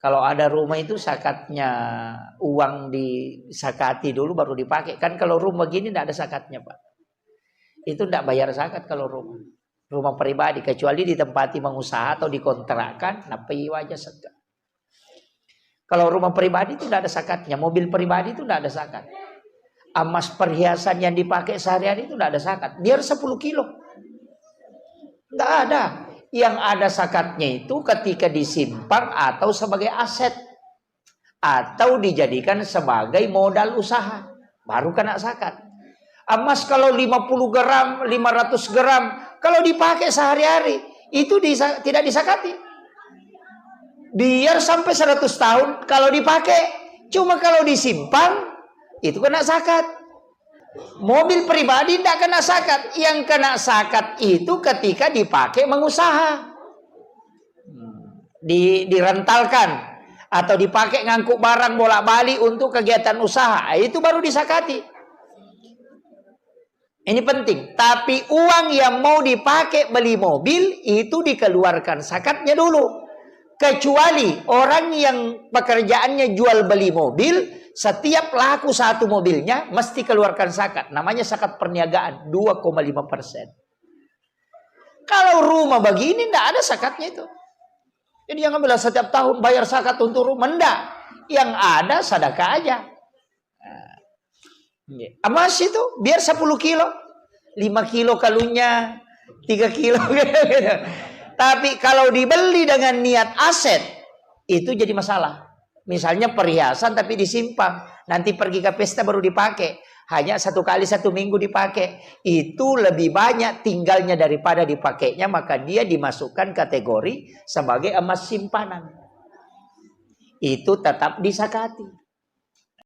Kalau ada rumah itu zakatnya uang disakati dulu baru dipakai. Kan kalau rumah gini tidak ada zakatnya, Pak. Itu tidak bayar zakat kalau rumah. Rumah pribadi kecuali ditempati mengusaha atau dikontrakkan, napi wajah zakat. Kalau rumah pribadi itu tidak ada zakatnya. Mobil pribadi itu tidak ada zakat. Emas perhiasan yang dipakai sehari-hari itu tidak ada zakat. Biar 10 kilo. Tidak ada. Yang ada zakatnya itu ketika disimpan atau sebagai aset. Atau dijadikan sebagai modal usaha. Baru kena zakat. Emas kalau 50 gram, 500 gram. Kalau dipakai sehari-hari. Itu tidak disakati. Biar sampai 100 tahun kalau dipakai. Cuma kalau disimpan. Itu kena zakat. Mobil pribadi tidak kena zakat. Yang kena zakat itu ketika dipakai mengusaha. Direntalkan. Atau dipakai ngangkuk barang bolak-balik untuk kegiatan usaha. Itu baru disakati. Ini penting. Tapi uang yang mau dipakai beli mobil. Itu dikeluarkan zakatnya dulu. Kecuali orang yang pekerjaannya jual beli mobil. Setiap laku satu mobilnya mesti keluarkan zakat. Namanya zakat perniagaan 2,5%. Kalau rumah begini tidak ada zakatnya itu. Jadi jangan bilang setiap tahun bayar zakat untuk rumah. Tidak. Yang ada sedekah aja. Emas itu biar 10 kilo. 5 kilo kalungnya. 3 kilo. Tapi kalau dibeli dengan niat aset. Itu jadi masalah. Misalnya perhiasan tapi disimpan. Nanti pergi ke pesta baru dipakai. Hanya 1 kali 1 minggu dipakai. Itu lebih banyak tinggalnya daripada dipakainya. Maka dia dimasukkan kategori sebagai emas simpanan. Itu tetap disakati.